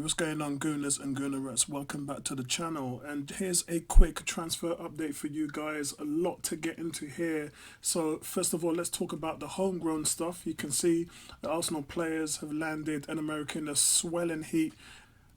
what's going on, Gooners and Goonerettes? Welcome back to the channel, and here's a quick transfer update for you guys. A lot to get into here. So first of all, let's talk about the homegrown stuff. You can see the Arsenal players have landed in America in a swelling heat.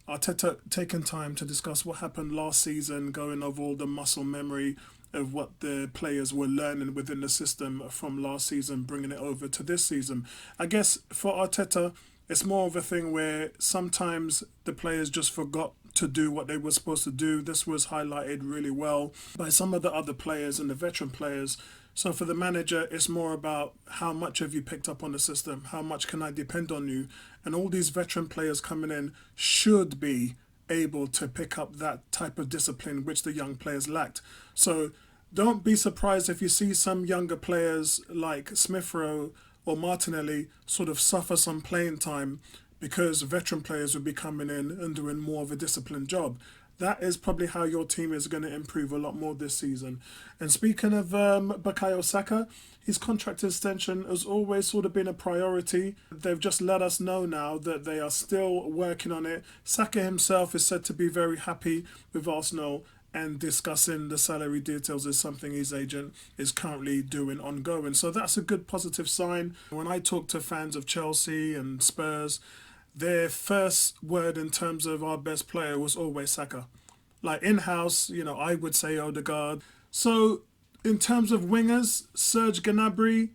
Arteta taken time to discuss what happened last season, going over all the muscle memory of what the players were learning within the system from last season, bringing it over to this season. I guess for Arteta, it's more of a thing where sometimes the players just forgot to do what they were supposed to do. This was highlighted really well by some of the other players and the veteran players. So for the manager, it's more about how much have you picked up on the system? How much can I depend on you? And all these veteran players coming in should be able to pick up that type of discipline which the young players lacked. So don't be surprised if you see some younger players like Smith Rowe or Martinelli sort of suffer some playing time because veteran players will be coming in and doing more of a disciplined job. That is probably how your team is going to improve a lot more this season. And speaking of Bukayo Saka, his contract extension has always sort of been a priority. They've just let us know now that they are still working on it. Saka himself is said to be very happy with Arsenal, and discussing the salary details is something his agent is currently doing ongoing. So that's a good positive sign. When I talk to fans of Chelsea and Spurs, their first word in terms of our best player was always Saka. Like in-house, I would say Odegaard. So in terms of wingers, Serge Gnabry,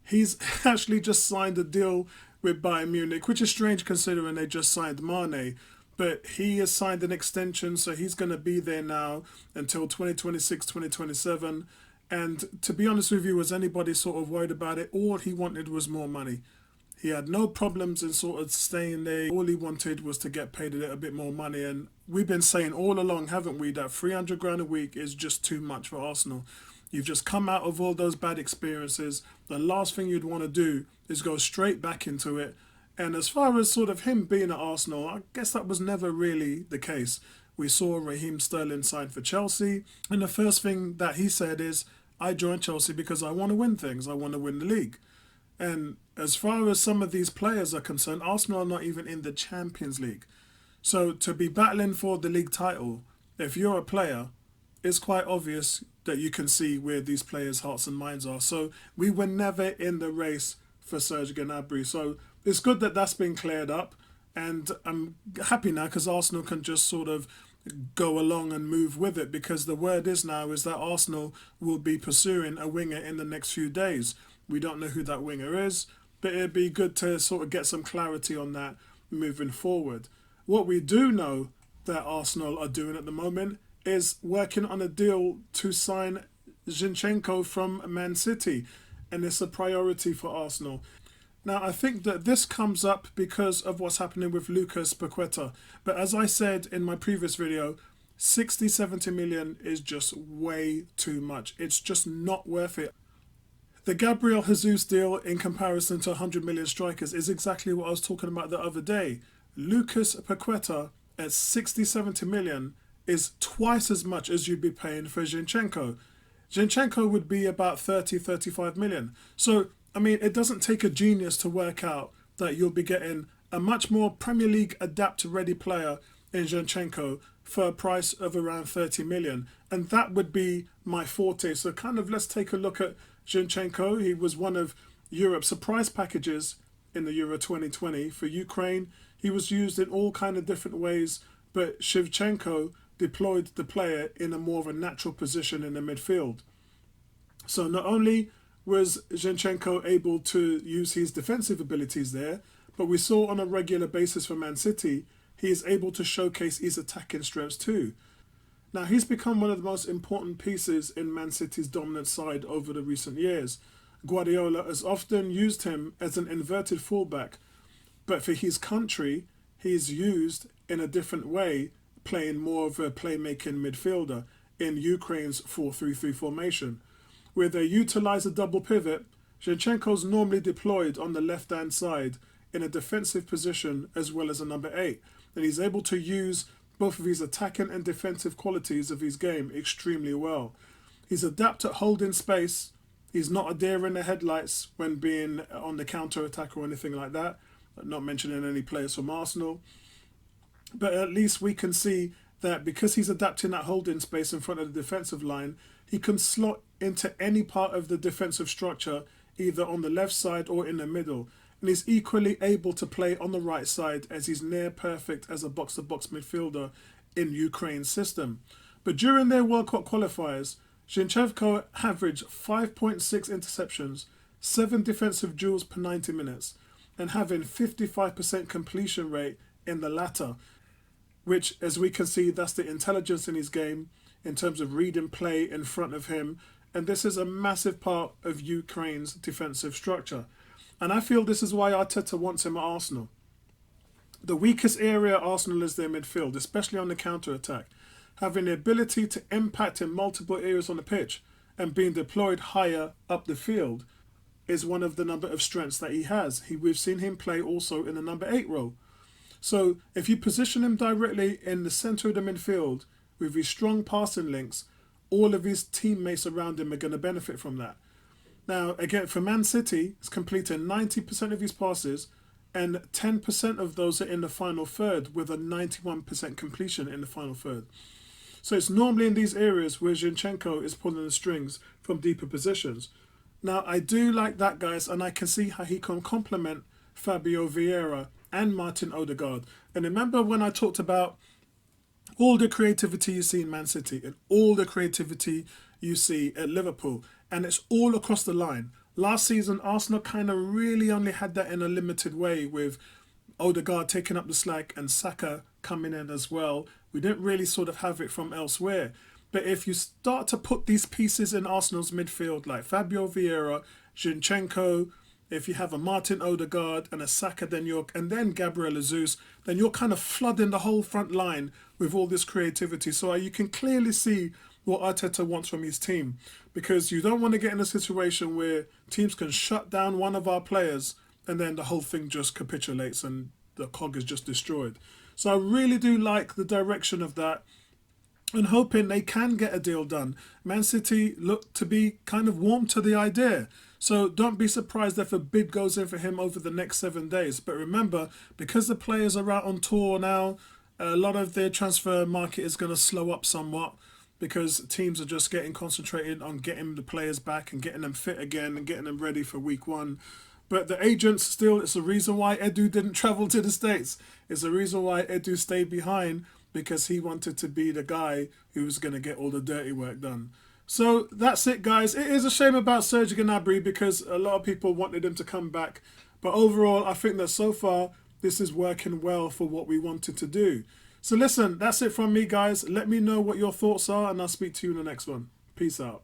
he's actually just signed a deal with Bayern Munich, which is strange considering they just signed Mane. But he has signed an extension, so he's going to be there now until 2026, 2027. And to be honest with you, was anybody sort of worried about it? All he wanted was more money. He had no problems in sort of staying there. All he wanted was to get paid a little bit more money. And we've been saying all along, haven't we, that 300 grand a week is just too much for Arsenal. You've just come out of all those bad experiences. The last thing you'd want to do is go straight back into it. And as far as sort of him being at Arsenal, I guess that was never really the case. We saw Raheem Sterling sign for Chelsea, and the first thing that he said is, I joined Chelsea because I want to win things. I want to win the league. And as far as some of these players are concerned, Arsenal are not even in the Champions League. So to be battling for the league title, if you're a player, it's quite obvious that you can see where these players' hearts and minds are. So we were never in the race for Serge Gnabry. So it's good that that's been cleared up, and I'm happy now because Arsenal can just sort of go along and move with it, because the word is now is that Arsenal will be pursuing a winger in the next few days. We don't know who that winger is, but it'd be good to sort of get some clarity on that moving forward. What we do know that Arsenal are doing at the moment is working on a deal to sign Zinchenko from Man City, and it's a priority for Arsenal. Now, I think that this comes up because of what's happening with Lucas Paqueta. But as I said in my previous video, 60, 70 million is just way too much. It's just not worth it. The Gabriel Jesus deal in comparison to 100 million strikers is exactly what I was talking about the other day. Lucas Paqueta at 60, 70 million is twice as much as you'd be paying for Zinchenko. Zinchenko would be about 30, 35 million. So I mean, it doesn't take a genius to work out that you'll be getting a much more Premier League adapt-ready player in Zinchenko for a price of around 30 million. And that would be my forte. So kind of let's take a look at Zinchenko. He was one of Europe's surprise packages in the Euro 2020 for Ukraine. He was used in all kind of different ways, but Shevchenko deployed the player in a more of a natural position in the midfield. So not only was Zinchenko able to use his defensive abilities there, but we saw on a regular basis for Man City, he is able to showcase his attacking strengths too. Now, he's become one of the most important pieces in Man City's dominant side over the recent years. Guardiola has often used him as an inverted fullback, but for his country, he's used in a different way, playing more of a playmaking midfielder in Ukraine's 4-3-3 formation. Where they utilise a double pivot, Zinchenko's normally deployed on the left-hand side in a defensive position as well as a number 8. And he's able to use both of his attacking and defensive qualities of his game extremely well. He's adept at holding space. He's not a deer in the headlights when being on the counter-attack or anything like that. Not mentioning any players from Arsenal. But at least we can see that because he's adapting that holding space in front of the defensive line, he can slot into any part of the defensive structure, either on the left side or in the middle. And he's equally able to play on the right side, as he's near perfect as a box-to-box midfielder in Ukraine's system. But during their World Cup qualifiers, Zinchenko averaged 5.6 interceptions, 7 defensive duels per 90 minutes, and having 55% completion rate in the latter, which, as we can see, that's the intelligence in his game in terms of reading play in front of him. And this is a massive part of Ukraine's defensive structure. And I feel this is why Arteta wants him at Arsenal. The weakest area at Arsenal is their midfield, especially on the counter-attack. Having the ability to impact in multiple areas on the pitch and being deployed higher up the field is one of the number of strengths that he has. We've seen him play also in the number 8 role. So if you position him directly in the centre of the midfield with his strong passing links, all of his teammates around him are going to benefit from that. Now, again, for Man City, he's completing 90% of his passes, and 10% of those are in the final third, with a 91% completion in the final third. So it's normally in these areas where Zinchenko is pulling the strings from deeper positions. Now, I do like that, guys, and I can see how he can complement Fabio Vieira and Martin Odegaard. And remember when I talked about all the creativity you see in Man City and all the creativity you see at Liverpool, and it's all across the line. Last season, Arsenal kind of really only had that in a limited way, with Odegaard taking up the slack and Saka coming in as well. We didn't really sort of have it from elsewhere. But if you start to put these pieces in Arsenal's midfield, like Fabio Vieira, Zinchenko, if you have a Martin Odegaard and a Saka, and then Gabriel Jesus, then you're kind of flooding the whole front line with all this creativity. So you can clearly see what Arteta wants from his team, because you don't want to get in a situation where teams can shut down one of our players and then the whole thing just capitulates and the cog is just destroyed. So I really do like the direction of that, and hoping they can get a deal done. Man City look to be kind of warm to the idea. So don't be surprised if a bid goes in for him over the next 7 days. But remember, because the players are out on tour now, a lot of their transfer market is going to slow up somewhat, because teams are just getting concentrated on getting the players back and getting them fit again and getting them ready for week 1. But the agents still, it's the reason why Edu didn't travel to the States. It's the reason why Edu stayed behind, because he wanted to be the guy who was going to get all the dirty work done. So that's it, guys. It is a shame about Serge Gnabry, because a lot of people wanted him to come back. But overall, I think that so far, this is working well for what we wanted to do. So listen, that's it from me, guys. Let me know what your thoughts are, and I'll speak to you in the next one. Peace out.